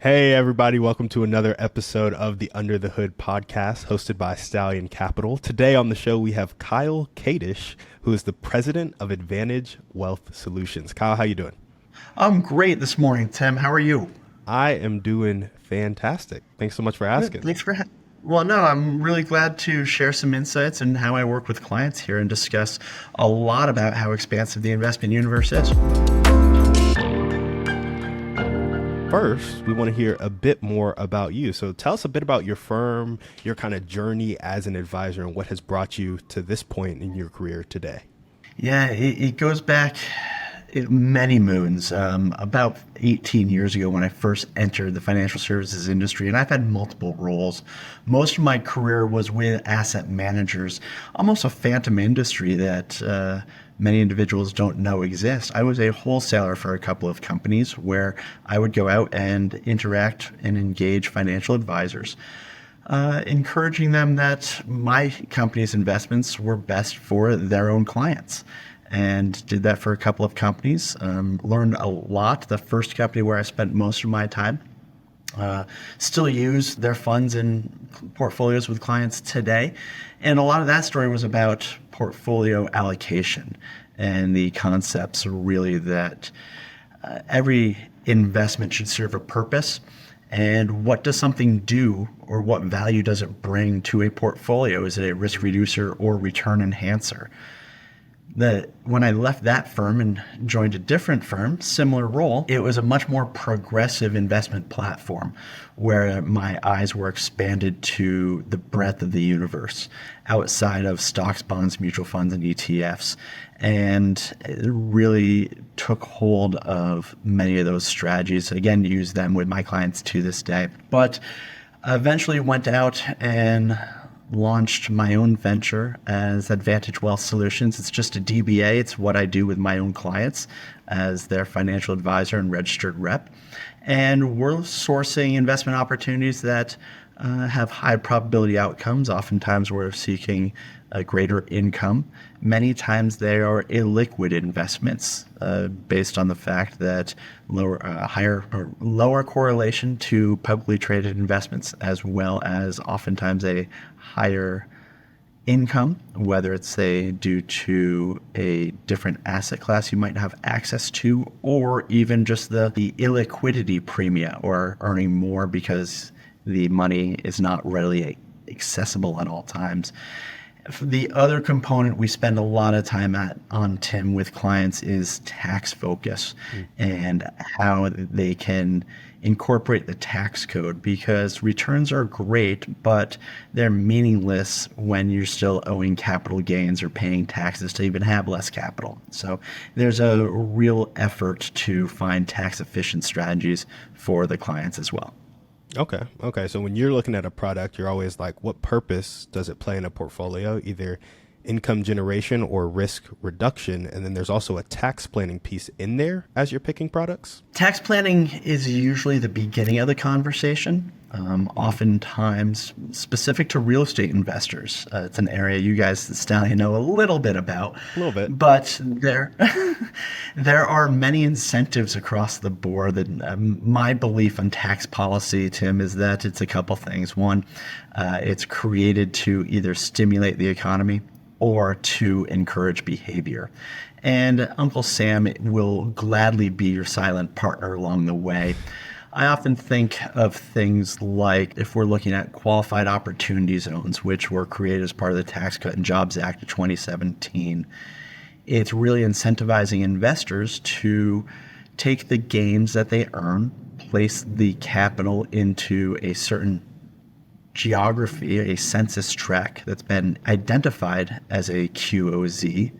Hey, everybody. Welcome to another episode of the Under the Hood podcast hosted by Stallion Capital. Today on the show, we have Kyle Kadish, who is the president of Advantage Wealth Solutions. Kyle, how you doing? I'm great this morning, Tim. How are you? I am doing fantastic. Thanks so much for Good. asking. Well, no, I'm really glad to share some insights and how I work with clients here and discuss a lot about how expansive the investment universe is. First, we want to hear a bit more about you. So tell us a bit about your firm, your kind of journey as an advisor, and what has brought you to this point in your career today. Yeah, it goes back many moons. About 18 years ago when I first entered the financial services industry, and I've had multiple roles. Most of my career was with asset managers, almost a phantom industry that many individuals don't know exists. I was a wholesaler for a couple of companies where I would go out and interact and engage financial advisors, encouraging them that my company's investments were best for their own clients. And did that for a couple of companies. Learned a lot. The first company where I spent most of my time. Still use their funds in portfolios with clients today. And a lot of that story was about portfolio allocation and the concepts really that every investment should serve a purpose. And what does something do, or what value does it bring to a portfolio? Is it a risk reducer or return enhancer? When I left that firm and joined a different firm, similar role, it was a much more progressive investment platform where my eyes were expanded to the breadth of the universe outside of stocks, bonds, mutual funds, and ETFs. And it really took hold of many of those strategies. Again, use them with my clients to this day. But eventually went out and launched my own venture as Advantage Wealth Solutions. It's just a DBA. It's what I do with my own clients as their financial advisor and registered rep. And we're sourcing investment opportunities that have high probability outcomes. Oftentimes we're seeking a greater income. Many times they are illiquid investments based on the fact that lower correlation to publicly traded investments, as well as oftentimes a higher income, whether it's due to a different asset class you might have access to, or even just the illiquidity premia, or earning more because the money is not readily accessible at all times. The other component we spend a lot of time on, Tim, with clients is tax focus and how they can incorporate the tax code, because returns are great, but they're meaningless when you're still owing capital gains or paying taxes to even have less capital. So there's a real effort to find tax efficient strategies for the clients as well. Okay. So when you're looking at a product, you're always like, what purpose does it play in a portfolio? Either income generation or risk reduction. And then there's also a tax planning piece in there as you're picking products. Tax planning is usually the beginning of the conversation, oftentimes specific to real estate investors. It's an area you guys, Stallion, know a little bit about. A little bit. But there are many incentives across the board. That my belief on tax policy, Tim, is that it's a couple things. One, it's created to either stimulate the economy or to encourage behavior. And Uncle Sam will gladly be your silent partner along the way. I often think of things like, if we're looking at qualified opportunity zones, which were created as part of the Tax Cut and Jobs Act of 2017, it's really incentivizing investors to take the gains that they earn, place the capital into a certain geography, a census tract that's been identified as a QOZ,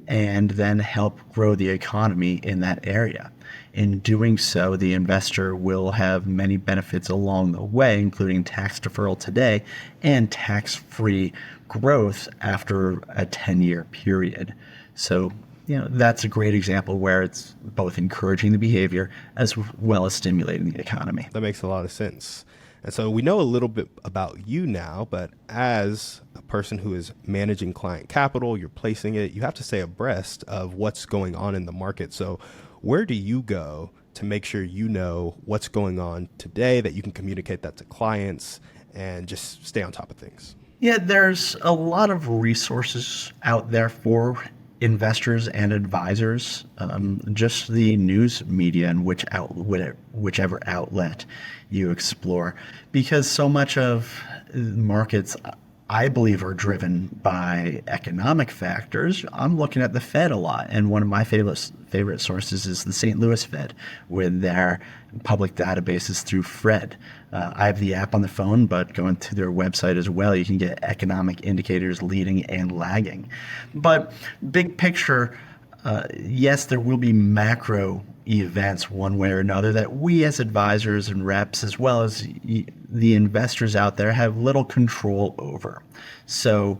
and then help grow the economy in that area. In doing so, the investor will have many benefits along the way, including tax deferral today and tax-free growth after a 10-year period. So, that's a great example where it's both encouraging the behavior as well as stimulating the economy. That makes a lot of sense. And so we know a little bit about you now, but as a person who is managing client capital, you're placing it, you have to stay abreast of what's going on in the market. So where do you go to make sure you know what's going on today, that you can communicate that to clients and just stay on top of things? Yeah, there's a lot of resources out there for investors and advisors. Just the news media and whichever outlet you explore, because so much of markets, I believe, are driven by economic factors. I'm looking at the Fed a lot, and one of my favorite sources is the St. Louis Fed, with their public databases through Fred. I have the app on the phone, but going to their website as well, you can get economic indicators leading and lagging. But big picture, yes, there will be macro events one way or another that we as advisors and reps, as well as the investors out there, have little control over. So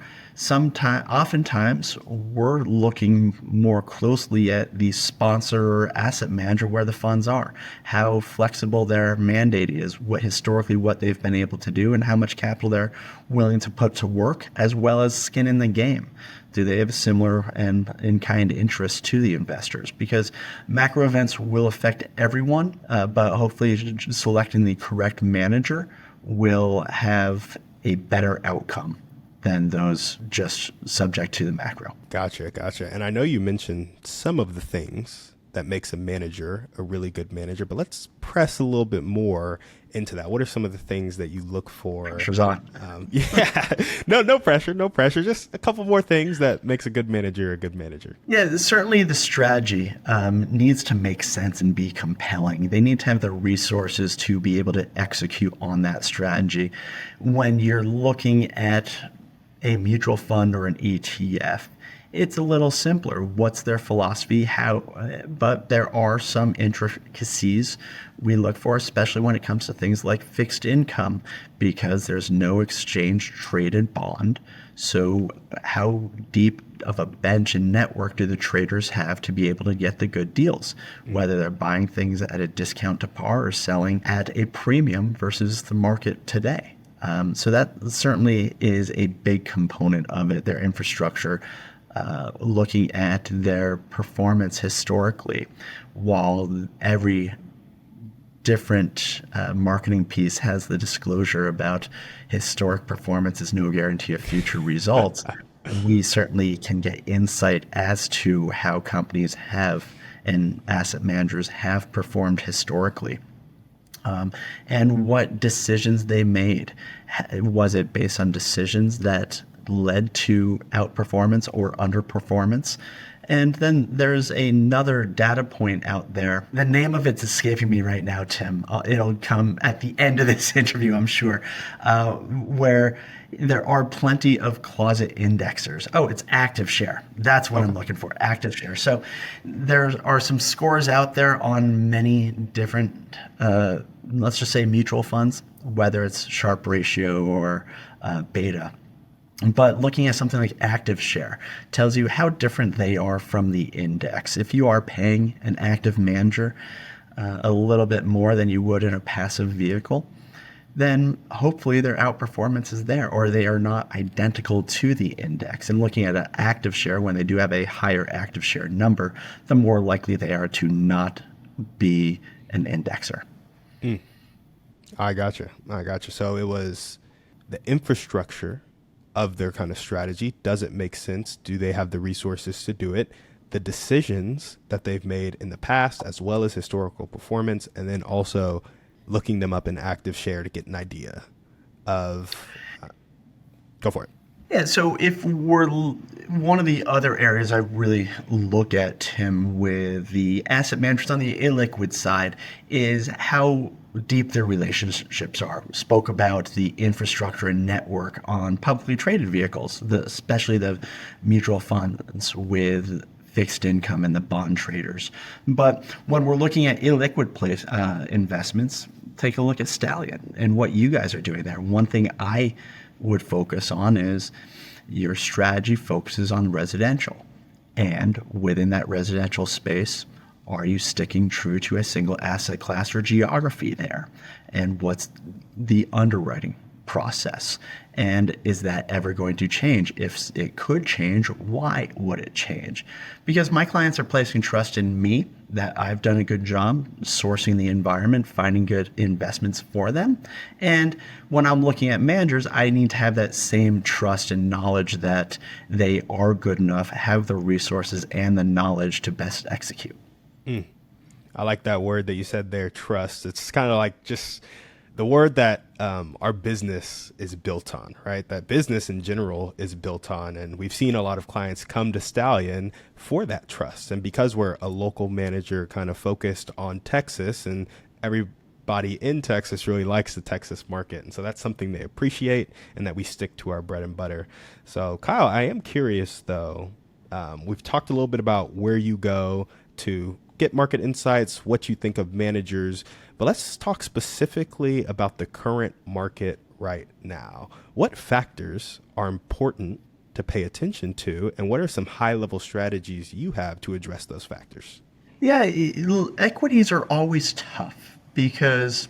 oftentimes we're looking more closely at the sponsor or asset manager, where the funds are, how flexible their mandate is, what they've been able to do, and how much capital they're willing to put to work, as well as skin in the game. Do they have a similar and in-kind interest to the investors? Because macro events will affect everyone, but hopefully selecting the correct manager will have a better outcome than those just subject to the macro. Gotcha. And I know you mentioned some of the things that makes a manager a really good manager, but let's press a little bit more into that. What are some of the things that you look for? Pressure's on. No pressure. Just a couple more things that makes a good manager a good manager. Yeah, certainly the strategy needs to make sense and be compelling. They need to have the resources to be able to execute on that strategy. When you're looking at a mutual fund or an ETF, it's a little simpler. What's their philosophy? But there are some intricacies we look for, especially when it comes to things like fixed income, because there's no exchange traded bond. So how deep of a bench and network do the traders have to be able to get the good deals, whether they're buying things at a discount to par or selling at a premium versus the market today? So that certainly is a big component of it, their infrastructure. Looking at their performance historically, while every different marketing piece has the disclosure about historic performance is no guarantee of future results, we certainly can get insight as to how companies have and asset managers have performed historically. And what decisions they made. Was it based on decisions that led to outperformance or underperformance? And then there's another data point out there. The name of it's escaping me right now, Tim. It'll come at the end of this interview, I'm sure, where there are plenty of closet indexers. Oh, it's active share. That's what I'm looking for, active share. So there are some scores out there on many different, let's just say mutual funds, whether it's Sharpe ratio or beta. But looking at something like active share tells you how different they are from the index. If you are paying an active manager a little bit more than you would in a passive vehicle, then hopefully their outperformance is there, or they are not identical to the index. And looking at an active share, when they do have a higher active share number, the more likely they are to not be an indexer. I gotcha. So it was the infrastructure of their kind of strategy. Does it make sense? Do they have the resources to do it? The decisions that they've made in the past, as well as historical performance, and then also looking them up in active share to get an idea of, go for it. Yeah, so if we're one of the other areas I really look at, Tim, with the asset managers on the illiquid side is how deep their relationships are. We spoke about the infrastructure and network on publicly traded vehicles, especially the mutual funds with fixed income and the bond traders. But when we're looking at illiquid investments, take a look at Stallion and what you guys are doing there. One thing I would focus on is your strategy focuses on residential. And within that residential space, are you sticking true to a single asset class or geography there? And what's the underwriting process? And is that ever going to change? If it could change, why would it change? Because my clients are placing trust in me. that I've done a good job sourcing the environment, finding good investments for them. And when I'm looking at managers, I need to have that same trust and knowledge that they are good enough, have the resources and the knowledge to best execute. I like that word that you said there, trust. It's kind of like just the word that our business is built on, right? That business in general is built on. And we've seen a lot of clients come to Stallion for that trust. And because we're a local manager kind of focused on Texas, and everybody in Texas really likes the Texas market. And so that's something they appreciate and that we stick to our bread and butter. So Kyle, I am curious though. We've talked a little bit about where you go to get market insights, what you think of managers, but let's talk specifically about the current market right now. What factors are important to pay attention to, and what are some high-level strategies you have to address those factors? Yeah, equities are always tough because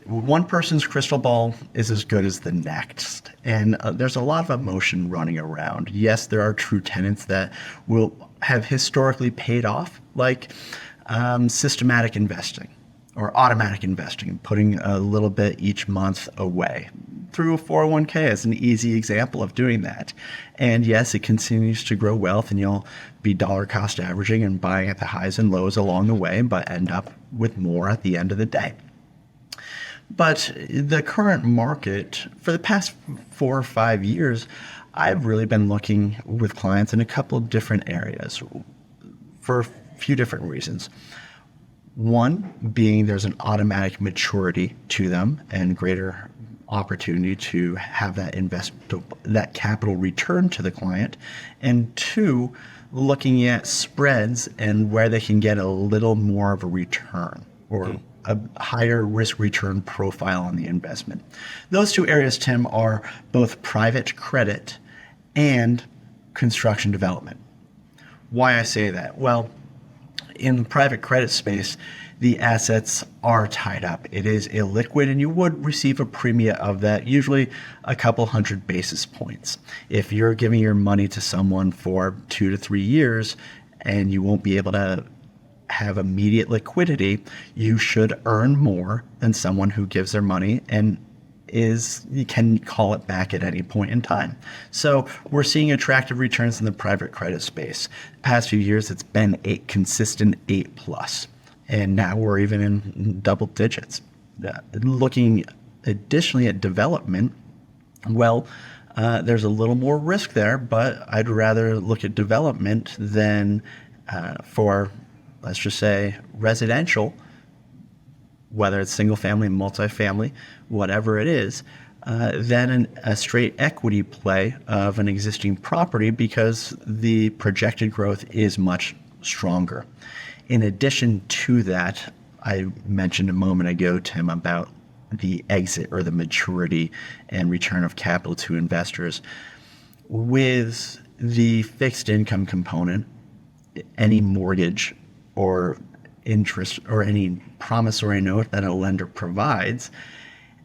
one person's crystal ball is as good as the next. And there's a lot of emotion running around. Yes, there are true tenets that will have historically paid off, like systematic investing or automatic investing, putting a little bit each month away through a 401k as an easy example of doing that. And yes, it continues to grow wealth, and you'll be dollar cost averaging and buying at the highs and lows along the way, but end up with more at the end of the day. But the current market, for the past 4 or 5 years, I've really been looking with clients in a couple of different areas for a few different reasons. One being there's an automatic maturity to them and greater opportunity to have that capital return to the client. And two, looking at spreads and where they can get a little more of a return or a higher risk return profile on the investment. Those two areas, Tim, are both private credit and construction development. Why I say that? Well, in the private credit space, the assets are tied up. It is illiquid, and you would receive a premium of that, usually a couple hundred basis points. If you're giving your money to someone for 2 to 3 years and you won't be able to have immediate liquidity, you should earn more than someone who gives their money and you can call it back at any point in time. So we're seeing attractive returns in the private credit space. The past few years, it's been a consistent 8+, and now we're even in double digits. Looking additionally at development, well, there's a little more risk there, but I'd rather look at development than for, let's just say, residential, whether it's single family, multifamily, whatever it is, than a straight equity play of an existing property because the projected growth is much stronger. In addition to that, I mentioned a moment ago, Tim, about the exit or the maturity and return of capital to investors. With the fixed income component, any mortgage or interest or any promissory note that a lender provides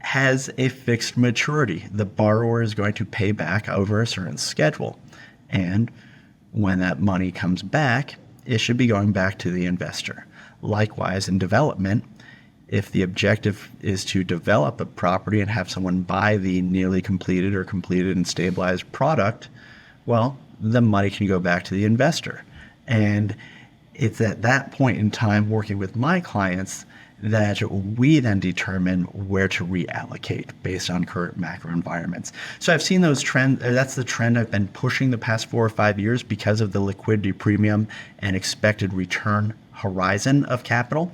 has a fixed maturity. The borrower is going to pay back over a certain schedule. And when that money comes back, it should be going back to the investor. Likewise, in development, if the objective is to develop a property and have someone buy the nearly completed or completed and stabilized product, well, the money can go back to the investor. And it's at that point in time, working with my clients, that we then determine where to reallocate based on current macro environments. So I've seen those trends. That's the trend I've been pushing the past 4 or 5 years because of the liquidity premium and expected return horizon of capital.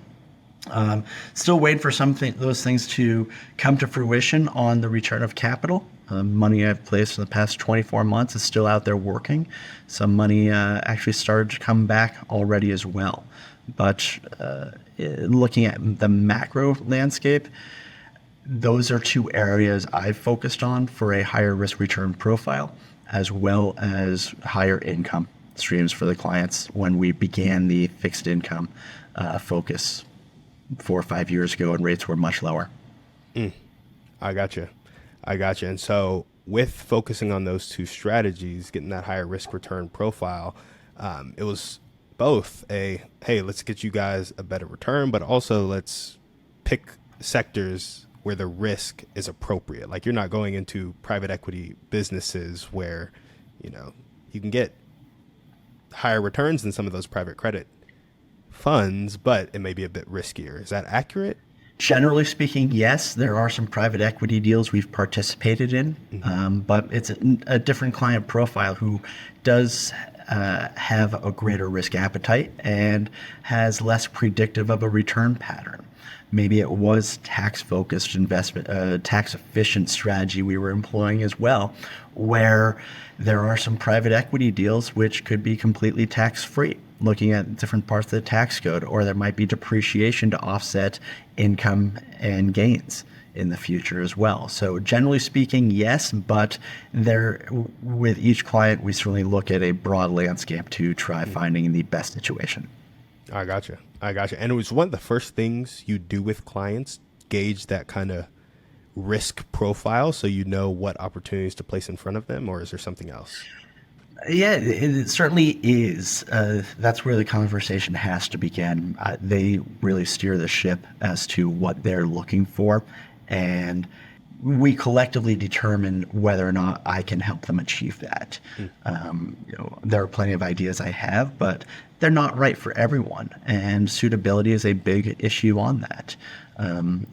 Still waiting for those things to come to fruition on the return of capital. Money I've placed in the past 24 months is still out there working. Some money actually started to come back already as well. But looking at the macro landscape, those are two areas I've focused on for a higher risk return profile, as well as higher income streams for the clients when we began the fixed income focus 4 or 5 years ago, and rates were much lower. I gotcha. And so with focusing on those two strategies, getting that higher risk return profile, it was both hey, let's get you guys a better return, but also let's pick sectors where the risk is appropriate. Like you're not going into private equity businesses where, you can get higher returns than some of those private credit funds, but it may be a bit riskier. Is that accurate? Generally speaking, yes, there are some private equity deals we've participated in, but it's a different client profile who does have a greater risk appetite and has less predictive of a return pattern. Maybe it was tax-focused investment, tax-efficient strategy we were employing as well, where there are some private equity deals which could be completely tax-free, looking at different parts of the tax code, or there might be depreciation to offset income and gains in the future as well. So generally speaking, yes, but with each client, we certainly look at a broad landscape to try finding the best situation. I gotcha. And it was one of the first things you do with clients, gauge that kind of risk profile so you know what opportunities to place in front of them, or is there something else? Yeah, it certainly is. That's where the conversation has to begin. They really steer the ship as to what they're looking for, and we collectively determine whether or not I can help them achieve that. There are plenty of ideas I have, but they're not right for everyone, and suitability is a big issue on that.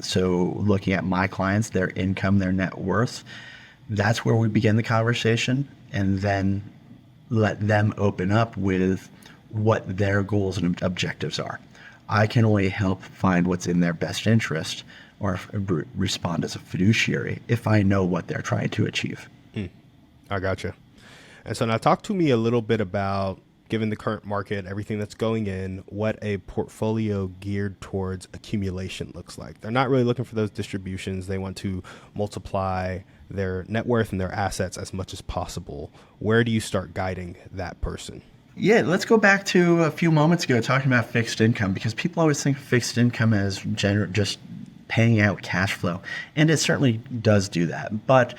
So looking at my clients, their income, their net worth, that's where we begin the conversation, and then let them open up with what their goals and objectives are. I can only help find what's in their best interest or respond as a fiduciary if I know what they're trying to achieve. I gotcha. And so now talk to me a little bit about, given the current market, everything that's going in, what a portfolio geared towards accumulation looks like. They're not really looking for those distributions. They want to multiply their net worth and their assets as much as possible. Where do you start guiding that person? Yeah, let's go back to a few moments ago talking about fixed income, because people always think of fixed income as just paying out cash flow, and it certainly does do that. But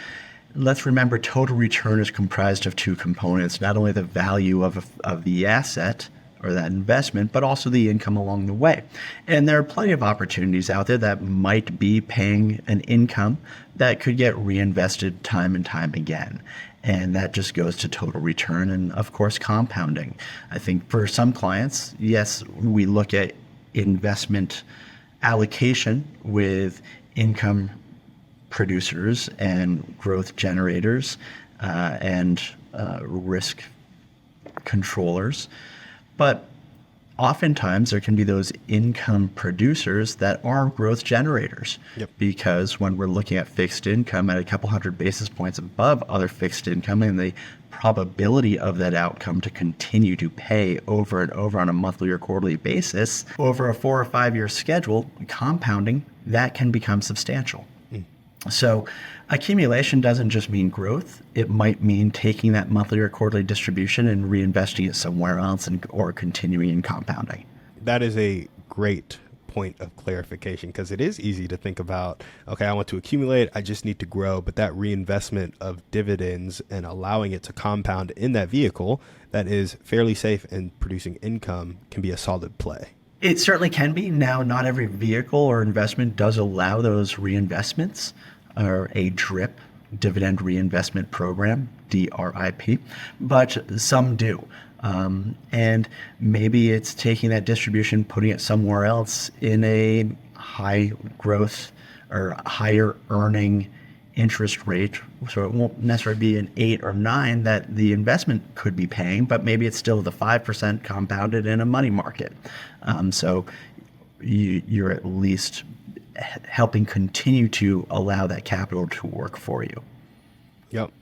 let's remember, total return is comprised of two components: not only the value of the asset or that investment, but also the income along the way. And there are plenty of opportunities out there that might be paying an income that could get reinvested time and time again. And that just goes to total return and, of course, compounding. I think for some clients, yes, we look at investment allocation with income producers and growth generators and risk controllers. But oftentimes there can be those income producers that are growth generators. Yep. Because when we're looking at fixed income at a couple hundred basis points above other fixed income, and the probability of that outcome to continue to pay over and over on a monthly or quarterly basis over a 4 or 5 year schedule, compounding, that can become substantial. So accumulation doesn't just mean growth. It might mean taking that monthly or quarterly distribution and reinvesting it somewhere else or continuing in compounding. That is a great point of clarification, because it is easy to think about, okay, I want to accumulate, I just need to grow, but that reinvestment of dividends and allowing it to compound in that vehicle that is fairly safe and producing income can be a solid play. It certainly can be. Now, not every vehicle or investment does allow those reinvestments, or a DRIP, dividend reinvestment program, DRIP, but some do. And maybe it's taking that distribution, putting it somewhere else in a high growth or higher earning interest rate. So it won't necessarily be an 8 or 9 that the investment could be paying, but maybe it's still the 5% compounded in a money market. So you're at least helping continue to allow that capital to work for you. Yep.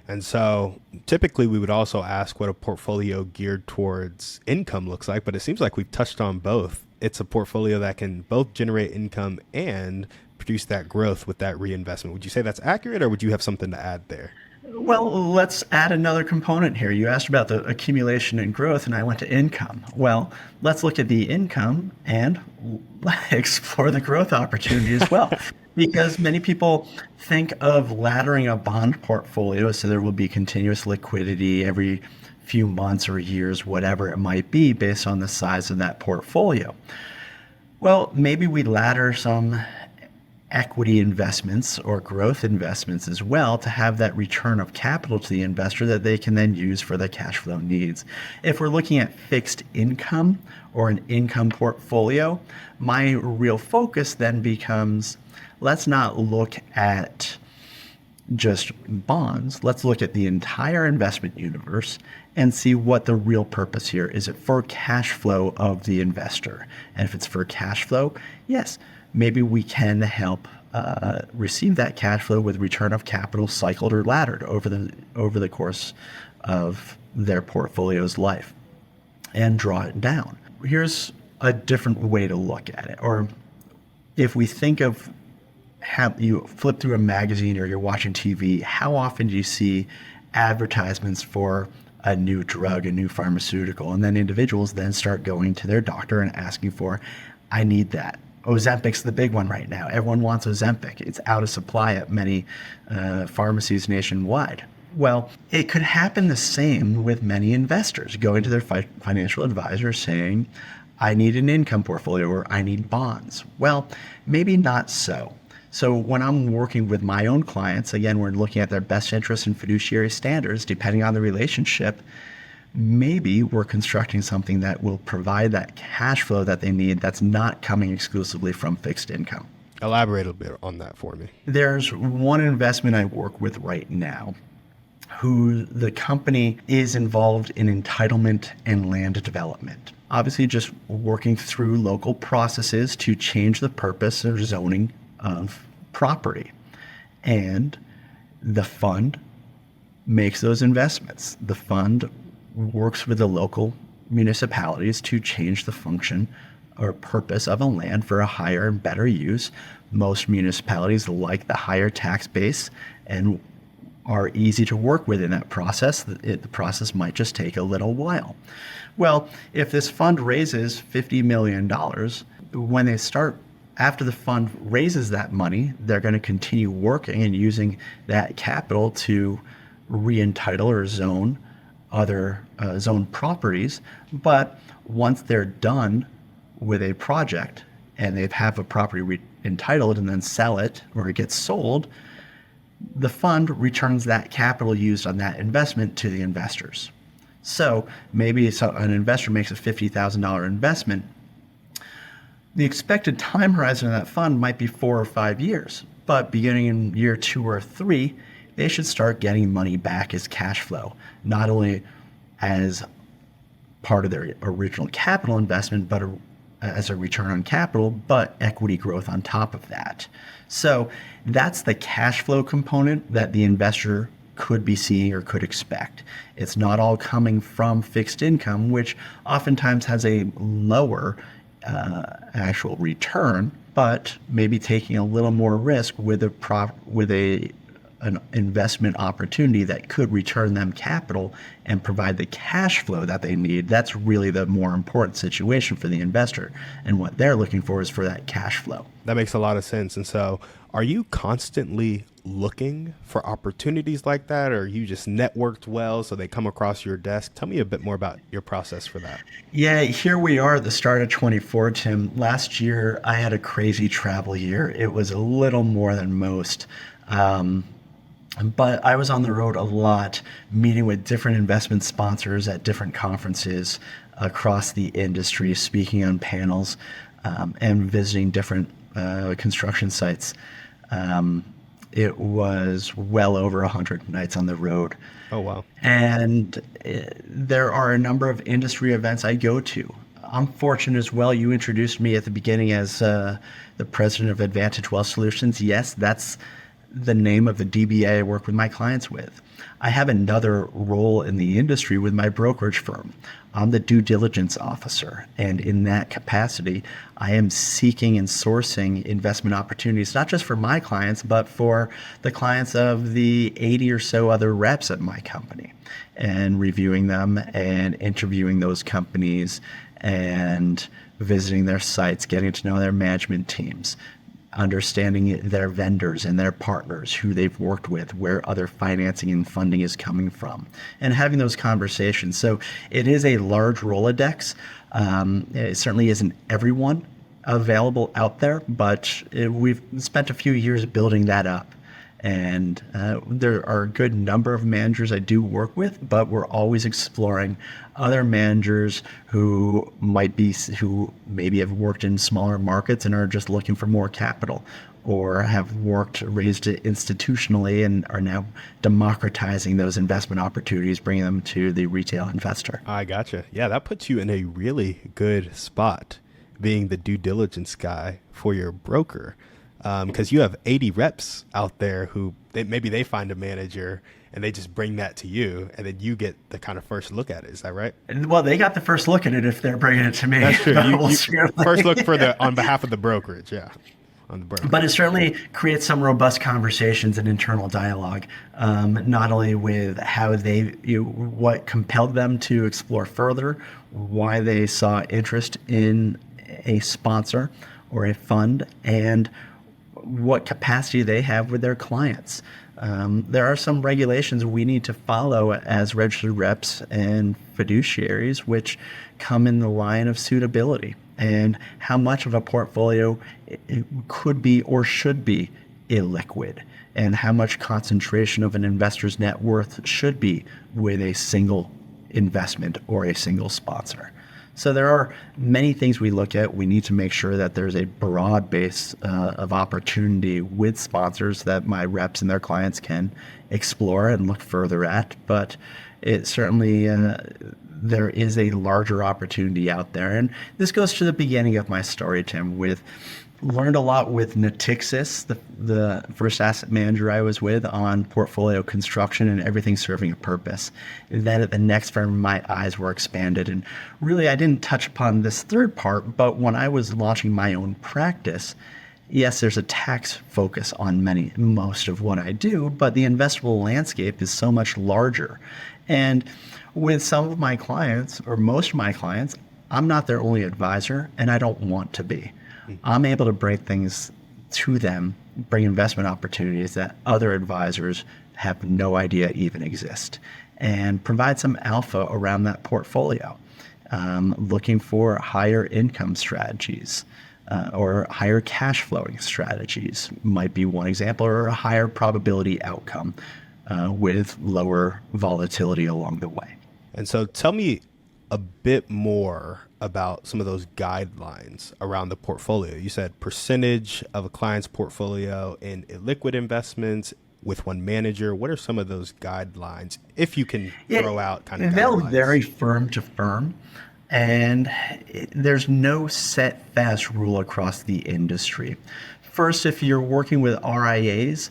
And so typically we would also ask what a portfolio geared towards income looks like, but it seems like we've touched on both. It's a portfolio that can both generate income and produce that growth with that reinvestment. Would you say that's accurate, or would you have something to add there? Well, let's add another component here. You asked about the accumulation and growth, and I went to income. Well, let's look at the income and explore the growth opportunity as well. Because many people think of laddering a bond portfolio, so there will be continuous liquidity every few months or years, whatever it might be, based on the size of that portfolio. Well, maybe we ladder some equity investments or growth investments as well to have that return of capital to the investor that they can then use for their cash flow needs. If we're looking at fixed income or an income portfolio, my real focus then becomes, let's not look at just bonds. Let's look at the entire investment universe and see what the real purpose here is. It for cash flow of the investor? And if it's for cash flow, yes, maybe we can help receive that cash flow with return of capital cycled or laddered over the course of their portfolio's life and draw it down. Here's a different way to look at it. Or if we think of you flip through a magazine or you're watching TV, how often do you see advertisements for a new drug, a new pharmaceutical, and then individuals then start going to their doctor and asking for, I need that. Ozempic's the big one right now. Everyone wants Ozempic. It's out of supply at many pharmacies nationwide. Well, it could happen the same with many investors going to their financial advisor saying, I need an income portfolio or I need bonds. Well, maybe not so. So when I'm working with my own clients, again, we're looking at their best interests and fiduciary standards, depending on the relationship. Maybe we're constructing something that will provide that cash flow that they need that's not coming exclusively from fixed income. Elaborate a bit on that for me. There's one investment I work with right now who the company is involved in entitlement and land development. Obviously, just working through local processes to change the purpose or zoning of property. And the fund makes those investments. The fund works with the local municipalities to change the function or purpose of a land for a higher and better use. Most municipalities like the higher tax base and are easy to work with in that process. The process might just take a little while. Well, if this fund raises $50 million, when they start, after the fund raises that money, they're going to continue working and using that capital to re-entitle or zone other zone properties. But once they're done with a project and they have a property entitled and then sell it or it gets sold, the fund returns that capital used on that investment to the investors. So maybe an investor makes a $50,000 investment. The expected time horizon of that fund might be 4 or 5 years, but beginning in year 2 or 3, they should start getting money back as cash flow, not only as part of their original capital investment, but as a return on capital, but equity growth on top of that. So that's the cash flow component that the investor could be seeing or could expect. It's not all coming from fixed income, which oftentimes has a lower actual return, but maybe taking a little more risk with an investment opportunity that could return them capital and provide the cash flow that they need. That's really the more important situation for the investor. And what they're looking for is for that cash flow. That makes a lot of sense. And so are you constantly looking for opportunities like that, or you just networked well so they come across your desk? Tell me a bit more about your process for that. Yeah, here we are at the start of 24, Tim. Last year, I had a crazy travel year. It was a little more than most. But I was on the road a lot, meeting with different investment sponsors at different conferences across the industry, speaking on panels, and visiting different construction sites. It was well over 100 nights on the road. Oh, wow. And there are a number of industry events I go to. I'm fortunate as well. You introduced me at the beginning as the president of Advantage Wealth Solutions. Yes, that's the name of the DBA I work with my clients with. I have another role in the industry with my brokerage firm. I'm the due diligence officer. And in that capacity, I am seeking and sourcing investment opportunities, not just for my clients, but for the clients of the 80 or so other reps at my company, and reviewing them and interviewing those companies and visiting their sites, getting to know their management teams, understanding their vendors and their partners, who they've worked with, where other financing and funding is coming from, and having those conversations. So it is a large Rolodex. It certainly isn't everyone available out there, but we've spent a few years building that up. And there are a good number of managers I do work with, but we're always exploring other managers who maybe have worked in smaller markets and are just looking for more capital, or have raised it institutionally and are now democratizing those investment opportunities, bringing them to the retail investor. I gotcha. Yeah, that puts you in a really good spot, being the due diligence guy for your broker. Because you have 80 reps out there who maybe they find a manager and they just bring that to you, and then you get the kind of first look at it. Is that right? Well, they got the first look at it if they're bringing it to me. That's true. First look on behalf of the brokerage, yeah. On the brokerage. But it certainly creates some robust conversations and internal dialogue, not only with how what compelled them to explore further, why they saw interest in a sponsor or a fund, and what capacity they have with their clients. There are some regulations we need to follow as registered reps and fiduciaries, which come in the line of suitability and how much of a portfolio it could be or should be illiquid, and how much concentration of an investor's net worth should be with a single investment or a single sponsor. So there are many things we look at. We need to make sure that there's a broad base of opportunity with sponsors that my reps and their clients can explore and look further at. But it certainly, there is a larger opportunity out there. And this goes to the beginning of my story, Tim, learned a lot with Natixis, the first asset manager I was with, on portfolio construction and everything serving a purpose. Then at the next firm, my eyes were expanded. And really, I didn't touch upon this third part, but when I was launching my own practice, yes, there's a tax focus on most of what I do, but the investable landscape is so much larger. And with some of my clients, or most of my clients, I'm not their only advisor, and I don't want to be. I'm able to bring things to them, bring investment opportunities that other advisors have no idea even exist, and provide some alpha around that portfolio. Looking for higher income strategies or higher cash flowing strategies might be one example, or a higher probability outcome with lower volatility along the way. And so tell me a bit more about some of those guidelines around the portfolio. You said percentage of a client's portfolio in illiquid investments with one manager. What are some of those guidelines, if you can throw out kind of they'll guidelines? vary firm to firm, and there's no set fast rule across the industry. First, if you're working with RIAs,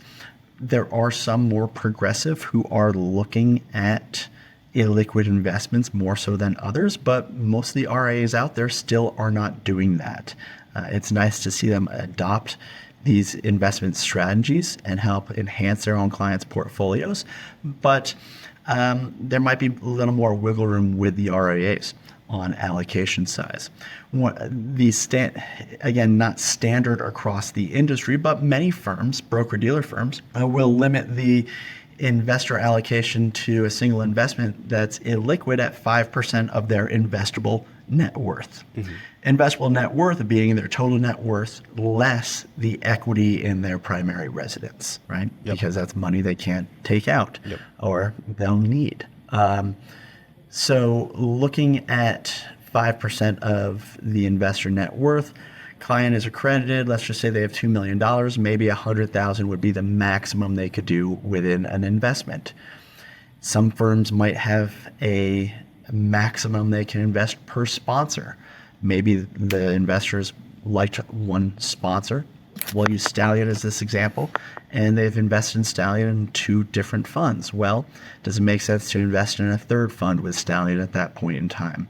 there are some more progressive who are looking at illiquid investments more so than others, but most of the RIAs out there still are not doing that. It's nice to see them adopt these investment strategies and help enhance their own clients' portfolios, but there might be a little more wiggle room with the RIAs on allocation size. Again, not standard across the industry, but many firms, broker-dealer firms, will limit the investor allocation to a single investment that's illiquid at 5% of their investable net worth. Mm-hmm. Investable net worth being their total net worth less the equity in their primary residence, right? Yep. Because that's money they can't take out or they'll need. So looking at 5% of the investor net worth, client is accredited. Let's just say they have $2 million. Maybe $100,000 would be the maximum they could do within an investment. Some firms might have a maximum they can invest per sponsor. Maybe the investors liked one sponsor. We'll use Stallion as this example, and they've invested in Stallion in 2 different funds. Well, does it make sense to invest in a third fund with Stallion at that point in time?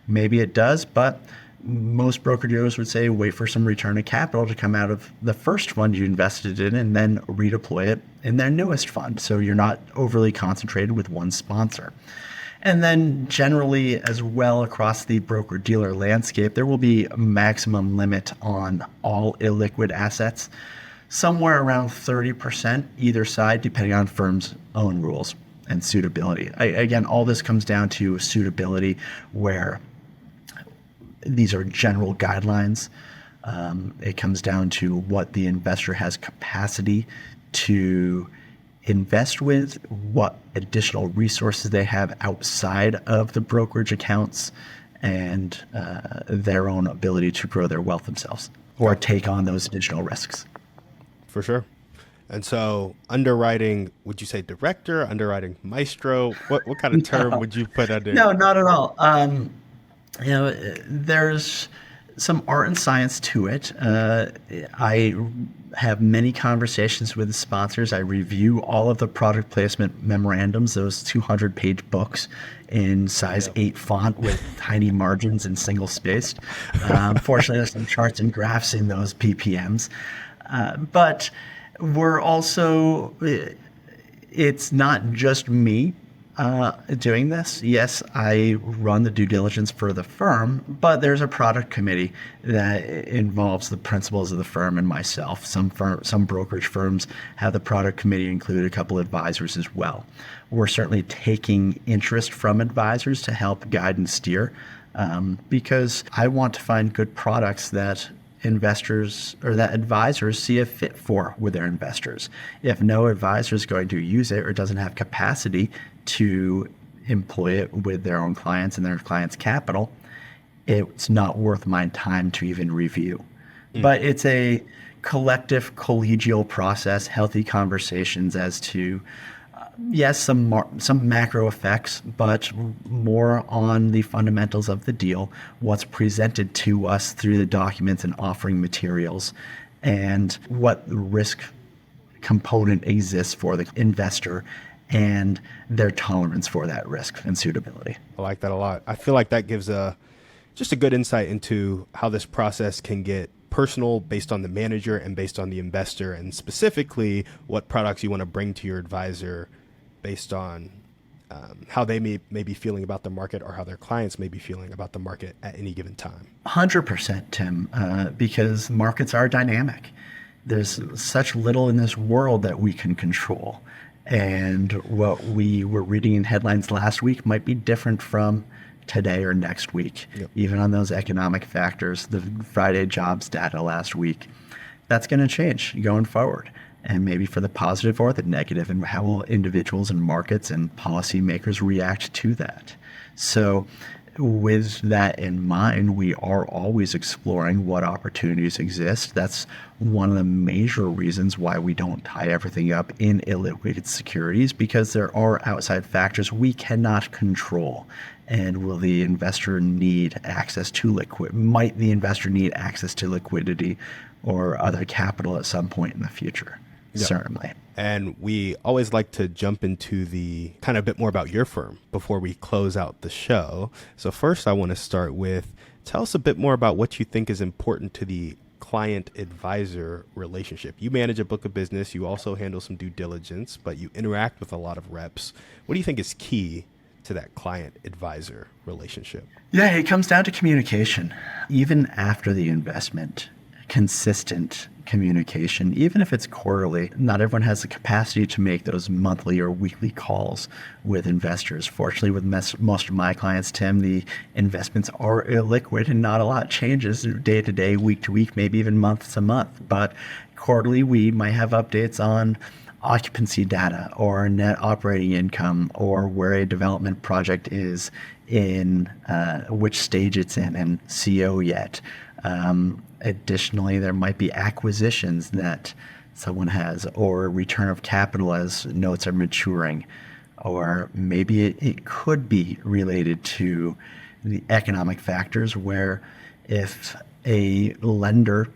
Maybe it does, but most broker-dealers would say wait for some return of capital to come out of the first fund you invested in and then redeploy it in their newest fund, so you're not overly concentrated with one sponsor. And then generally as well across the broker-dealer landscape, there will be a maximum limit on all illiquid assets, somewhere around 30% either side, depending on firm's own rules and suitability. Again, all this comes down to suitability, where these are general guidelines. It comes down to what the investor has capacity to invest with, what additional resources they have outside of the brokerage accounts, and their own ability to grow their wealth themselves or take on those additional risks. For sure. And so underwriting, would you say director, underwriting maestro? What kind of term would you put under? No, not at all. There's some art and science to it. I have many conversations with the sponsors. I review all of the product placement memorandums, those 200-page books in size 8 font with tiny margins and single spaced. Fortunately, there's some charts and graphs in those PPMs. But we're also, it's not just me doing this. Yes, I run the due diligence for the firm, but there's a product committee that involves the principals of the firm and myself. Some brokerage firms have the product committee include a couple advisors as well. We're certainly taking interest from advisors to help guide and steer, because I want to find good products that investors or that advisors see a fit for with their investors. If no advisor is going to use it or doesn't have capacity to employ it with their own clients and their clients' capital, it's not worth my time to even review. But it's a collective collegial process, healthy conversations as to yes, some macro effects, but more on the fundamentals of the deal, what's presented to us through the documents and offering materials, and what risk component exists for the investor and their tolerance for that risk and suitability. I like that a lot. I feel like that gives just a good insight into how this process can get personal based on the manager and based on the investor, and specifically what products you want to bring to your advisor based on how they may be feeling about the market or how their clients may be feeling about the market at any given time. 100%, Tim, because markets are dynamic. There's such little in this world that we can control. And what we were reading in headlines last week might be different from today or next week. Yep. Even on those economic factors, the Friday jobs data last week, that's going to change going forward. And maybe for the positive or the negative, and how will individuals and markets and policymakers react to that? So with that in mind, we are always exploring what opportunities exist. That's one of the major reasons why we don't tie everything up in illiquid securities, because there are outside factors we cannot control. And will the investor need access to might the investor need access to liquidity or other capital at some point in the future? Yep. Certainly. And we always like to jump into the kind of bit more about your firm before we close out the show. So first, I want to start with, tell us a bit more about what you think is important to the client-advisor relationship. You manage a book of business. You also handle some due diligence, but you interact with a lot of reps. What do you think is key to that client-advisor relationship? Yeah, it comes down to communication. Even after the investment, consistent communication, even if it's quarterly. Not everyone has the capacity to make those monthly or weekly calls with investors. Fortunately, with most of my clients, Tim, the investments are illiquid and not a lot changes day to day, week to week, maybe even month to month. But quarterly, we might have updates on occupancy data or net operating income, or where a development project is in, which stage it's in, and CO yet. Additionally, there might be acquisitions that someone has, or return of capital as notes are maturing, or maybe it could be related to the economic factors, where if a lender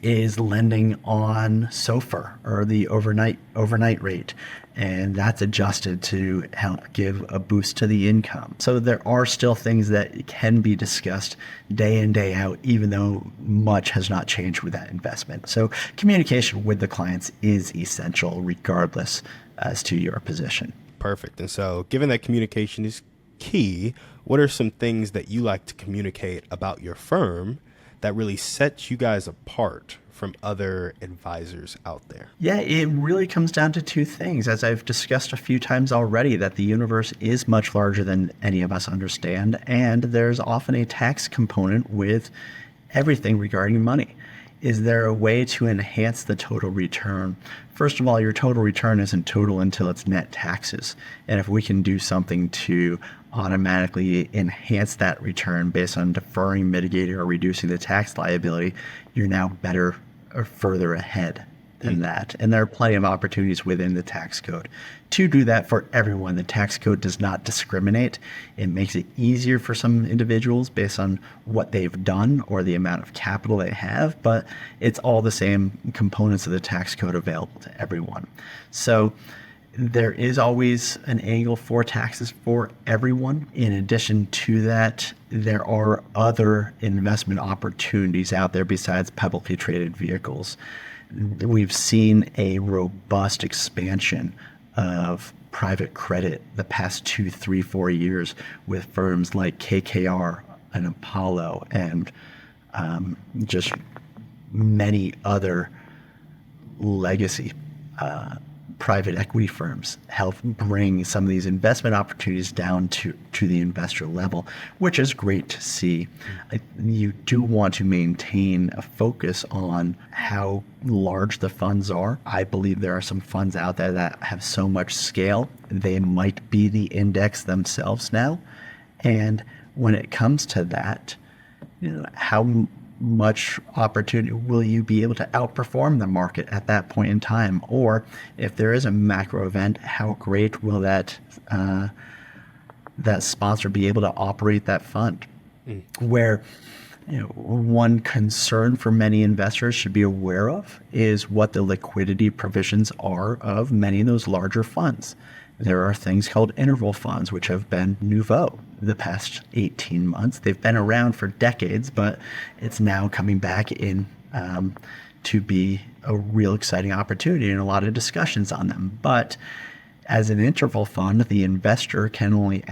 is lending on SOFR or the overnight rate, and that's adjusted to help give a boost to the income. So there are still things that can be discussed day in, day out, even though much has not changed with that investment. So communication with the clients is essential regardless as to your position. Perfect. And so given that communication is key, what are some things that you like to communicate about your firm that really sets you guys apart from other advisors out there? Yeah, it really comes down to two things. As I've discussed a few times already, that the universe is much larger than any of us understand, and there's often a tax component with everything regarding money. Is there a way to enhance the total return? First of all, your total return isn't total until it's net taxes. And if we can do something to automatically enhance that return based on deferring, mitigating, or reducing the tax liability, you're now better or further ahead than that. And there are plenty of opportunities within the tax code to do that for everyone. The tax code does not discriminate. It makes it easier for some individuals based on what they've done or the amount of capital they have, but it's all the same components of the tax code available to everyone. So there is always an angle for taxes for everyone. In addition to that, there are other investment opportunities out there besides publicly traded vehicles. We've seen a robust expansion of private credit the past 2, 3, 4 years with firms like KKR and Apollo and just many other legacy private equity firms help bring some of these investment opportunities down to the investor level, which is great to see. You do want to maintain a focus on how large the funds are. I believe there are some funds out there that have so much scale, they might be the index themselves now. And when it comes to that, how much opportunity will you be able to outperform the market at that point in time? Or if there is a macro event, how great will that sponsor be able to operate that fund? Where one concern for many investors should be aware of is what the liquidity provisions are of many of those larger funds. There are things called interval funds, which have been nouveau the past 18 months. They've been around for decades, but it's now coming back in to be a real exciting opportunity and a lot of discussions on them. But as an interval fund, the investor can only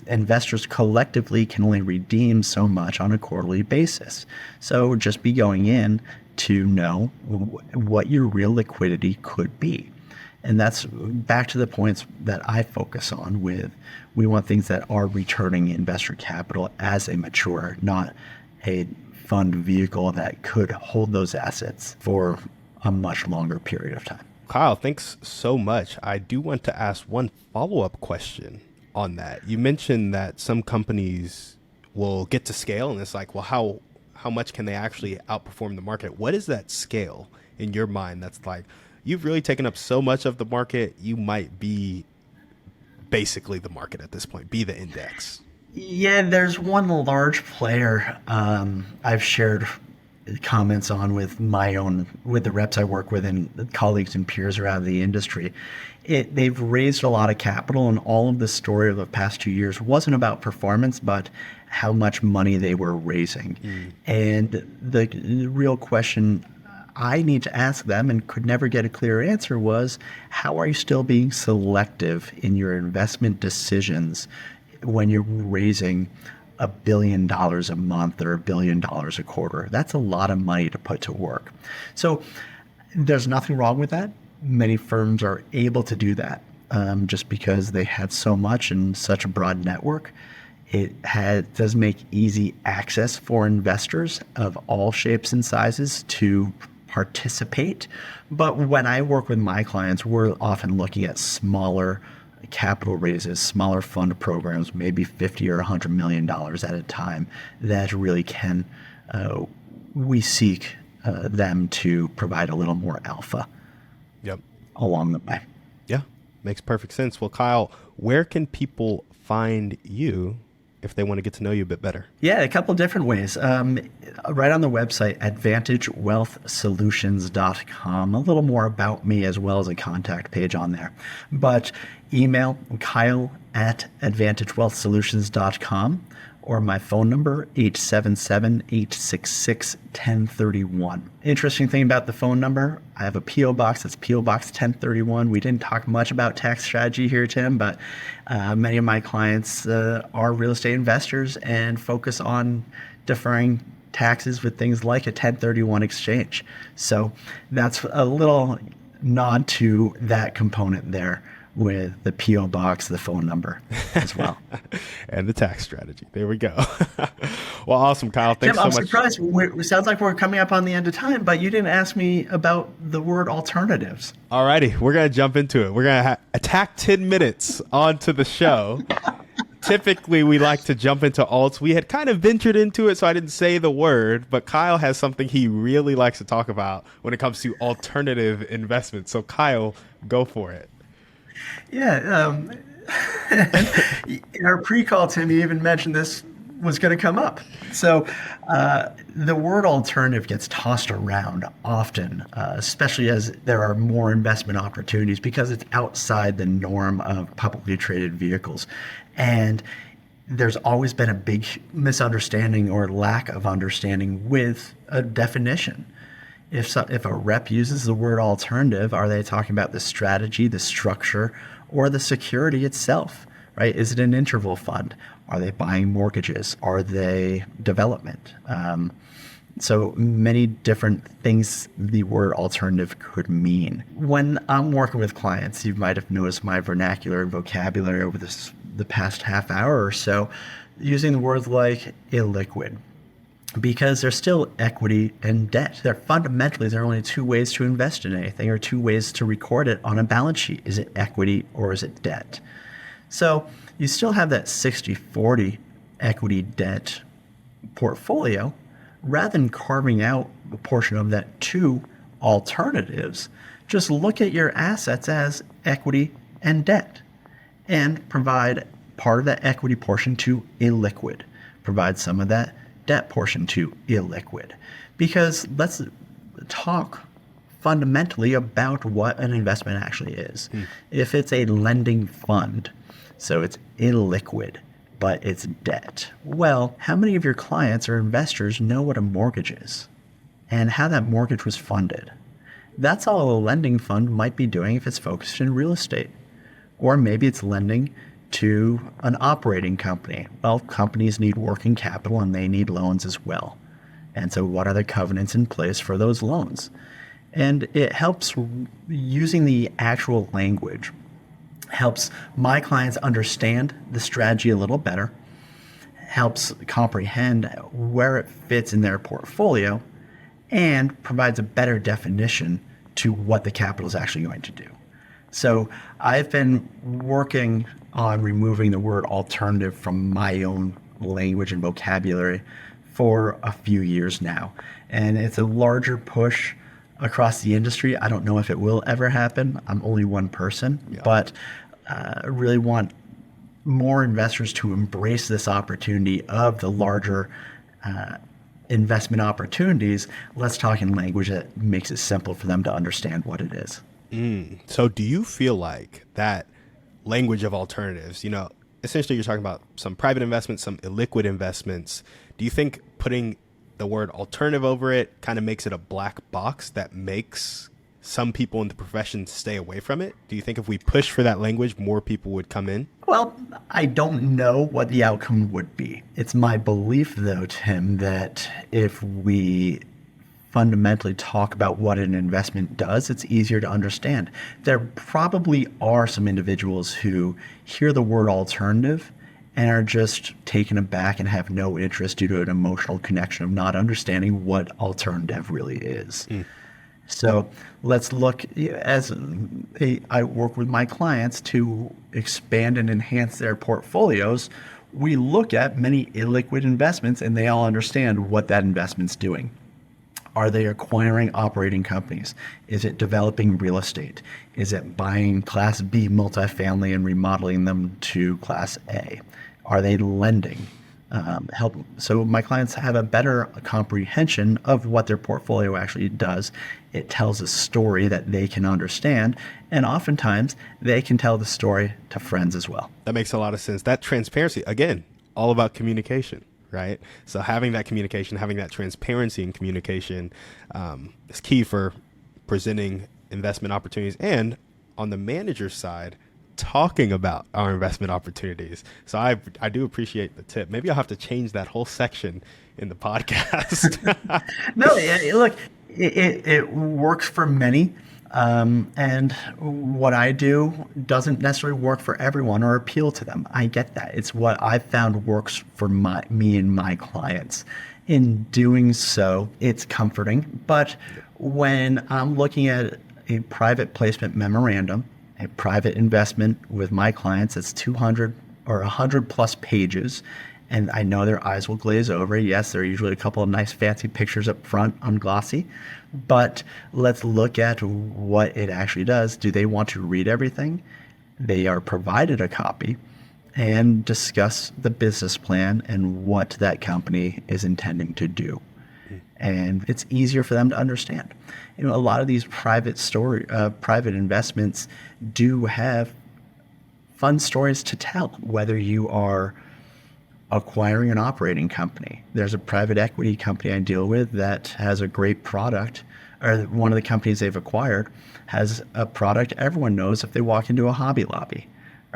investors collectively can only redeem so much on a quarterly basis. So just be going in to know what your real liquidity could be. And that's back to the points that I focus on with, we want things that are returning investor capital as they mature, not a fund vehicle that could hold those assets for a much longer period of time. Kyle, thanks so much. I do want to ask one follow-up question on that. You mentioned that some companies will get to scale and it's like, well, how much can they actually outperform the market? What is that scale in your mind that's like, you've really taken up so much of the market, you might be basically the market at this point, be the index? Yeah, there's one large player I've shared comments on with the reps I work with and colleagues and peers around the industry. They've raised a lot of capital, and all of the story of the past 2 years wasn't about performance, but how much money they were raising. And the real question I need to ask them and could never get a clear answer was, how are you still being selective in your investment decisions when you're raising $1 billion a month or $1 billion a quarter? That's a lot of money to put to work. So there's nothing wrong with that. Many firms are able to do that just because they had so much and such a broad network. It does make easy access for investors of all shapes and sizes to participate. But when I work with my clients, we're often looking at smaller capital raises, smaller fund programs, maybe $50 or $100 million at a time, that really can, we seek them to provide a little more alpha along the way. Yeah, makes perfect sense. Well, Kyle, where can people find you if they want to get to know you a bit better? Yeah, a couple different ways. Right on the website, advantagewealthsolutions.com. A little more about me as well as a contact page on there. But email Kyle at advantagewealthsolutions.com or my phone number, 877-866-1031. Interesting thing about the phone number, I have a P.O. box. That's P.O. Box 1031. We didn't talk much about tax strategy here, Tim, but many of my clients are real estate investors and focus on deferring taxes with things like a 1031 exchange. So that's a little nod to that component there with the P.O. box, the phone number as well. And the tax strategy. There we go. Well, awesome, Kyle. Thanks Tim, so I'm much. surprised. It sounds like we're coming up on the end of time, but you didn't ask me about the word alternatives. All righty. We're going to jump into it. We're going to attack 10 minutes onto the show. Typically, we like to jump into alts. We had kind of ventured into it, so I didn't say the word, but Kyle has something he really likes to talk about when it comes to alternative investments. So, Kyle, go for it. Yeah. In our pre-call, Tim, you even mentioned this was going to come up. So the word alternative gets tossed around often, especially as there are more investment opportunities because it's outside the norm of publicly traded vehicles. And there's always been a big misunderstanding or lack of understanding with a definition. If a rep uses the word alternative, are they talking about the strategy, the structure, or the security itself, right? Is it an interval fund? Are they buying mortgages? Are they development? So many different things the word alternative could mean. When I'm working with clients, you might have noticed my vernacular and vocabulary over the past half hour or so, using the words like illiquid, because there's still equity and debt. There are only two ways to invest in anything, or two ways to record it on a balance sheet. Is it equity or is it debt? So you still have that 60-40 equity debt portfolio. Rather than carving out a portion of that to alternatives, just look at your assets as equity and debt and provide part of that equity portion to illiquid. Provide some of that debt portion to illiquid. Because let's talk fundamentally about what an investment actually is. If it's a lending fund, so it's illiquid, but it's debt. Well, how many of your clients or investors know what a mortgage is and how that mortgage was funded? That's all a lending fund might be doing if it's focused in real estate. Or maybe it's lending to an operating company. Well, companies need working capital and they need loans as well. And so what are the covenants in place for those loans? And it helps using the actual language, helps my clients understand the strategy a little better, helps comprehend where it fits in their portfolio, and provides a better definition to what the capital is actually going to do. So I've been working on removing the word alternative from my own language and vocabulary for a few years now. And it's a larger push across the industry. I don't know if it will ever happen. I'm only one person, but I really want more investors to embrace this opportunity of the larger investment opportunities. Let's talk in language that makes it simple for them to understand what it is. So do you feel like that language of alternatives, essentially you're talking about some private investments, some illiquid investments. Do you think putting the word alternative over it kind of makes it a black box that makes some people in the profession stay away from it? Do you think if we push for that language, more people would come in? Well, I don't know what the outcome would be. It's my belief, though, Tim, that if we fundamentally talk about what an investment does, it's easier to understand. There probably are some individuals who hear the word alternative and are just taken aback and have no interest due to an emotional connection of not understanding what alternative really is. So let's look, I work with my clients to expand and enhance their portfolios. We look at many illiquid investments and they all understand what that investment's doing. Are they acquiring operating companies? Is it developing real estate? Is it buying Class B multifamily and remodeling them to Class A? Are they lending? So my clients have a better comprehension of what their portfolio actually does. It tells a story that they can understand, and oftentimes they can tell the story to friends as well. That makes a lot of sense. That transparency, again, all about communication, right? So having that communication, having that transparency in communication is key for presenting investment opportunities, and on the manager's side, talking about our investment opportunities. So I do appreciate the tip. Maybe I'll have to change that whole section in the podcast. No, look, it works for many. And what I do doesn't necessarily work for everyone or appeal to them. I get that. It's what I've found works for me and my clients. In doing so, it's comforting. But when I'm looking at a private placement memorandum, a private investment with my clients, it's 200 or 100 plus pages. And I know their eyes will glaze over. Yes, there are usually a couple of nice fancy pictures up front on glossy. But let's look at what it actually does. Do they want to read everything? They are provided a copy and discuss the business plan and what that company is intending to do. And it's easier for them to understand. You know, a lot of these private investments do have fun stories to tell, whether you are acquiring an operating company. There's a private equity company I deal with that has a great product, or one of the companies they've acquired has a product everyone knows if they walk into a Hobby Lobby,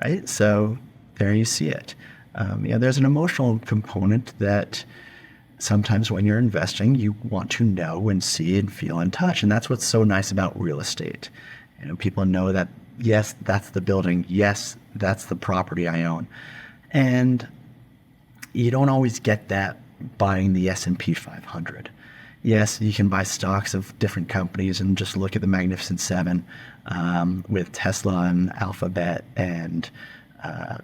right? So there you see it. There's an emotional component that sometimes when you're investing, you want to know and see and feel and touch. And that's what's so nice about real estate. You know, people know that, yes, that's the building. Yes, that's the property I own. And you don't always get that buying the S&P 500. Yes, you can buy stocks of different companies and just look at the Magnificent Seven with Tesla and Alphabet and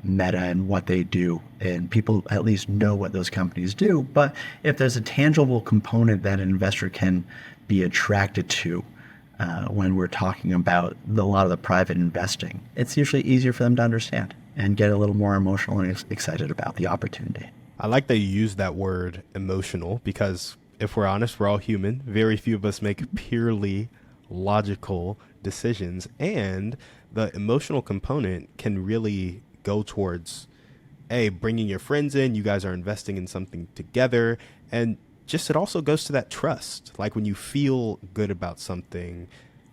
Meta and what they do. And people at least know what those companies do. But if there's a tangible component that an investor can be attracted to when we're talking about a lot of the private investing, it's usually easier for them to understand and get a little more emotional and excited about the opportunity. I like that you use that word emotional, because if we're honest, we're all human. Very few of us make purely logical decisions, and the emotional component can really go towards bringing your friends in. You guys are investing in something together, and just it also goes to that trust. Like when you feel good about something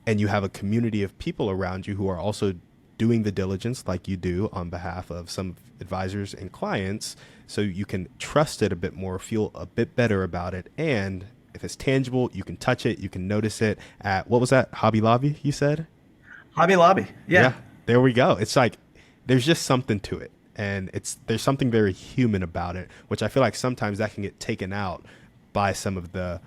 and you have a community of people around you who are also doing the diligence like you do on behalf of some advisors and clients, so you can trust it a bit more, feel a bit better about it. And if it's tangible, you can touch it, you can notice it at, what was that, Hobby Lobby, you said? Hobby Lobby, yeah. There we go. It's like there's just something to it, and there's something very human about it, which I feel like sometimes that can get taken out by some of the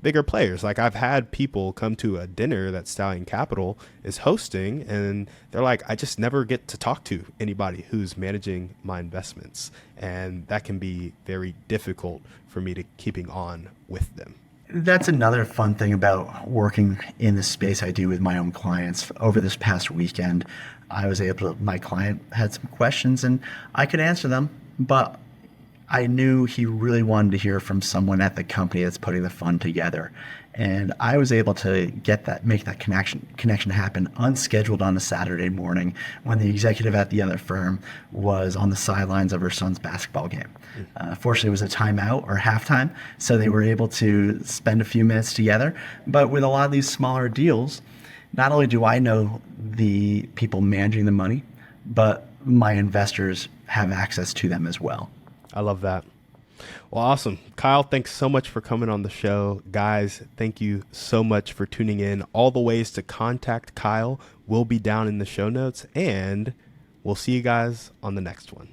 bigger players. Like I've had people come to a dinner that Stallion Capital is hosting, and they're like, I just never get to talk to anybody who's managing my investments. And that can be very difficult for me to keeping on with them. That's another fun thing about working in the space I do with my own clients. Over this past weekend, my client had some questions and I could answer them, but I knew he really wanted to hear from someone at the company that's putting the fund together. And I was able to make that connection happen unscheduled on a Saturday morning when the executive at the other firm was on the sidelines of her son's basketball game. Fortunately, it was a timeout or halftime, so they were able to spend a few minutes together. But with a lot of these smaller deals, not only do I know the people managing the money, but my investors have access to them as well. I love that. Well, awesome. Kyle, thanks so much for coming on the show. Guys, thank you so much for tuning in. All the ways to contact Kyle will be down in the show notes, and we'll see you guys on the next one.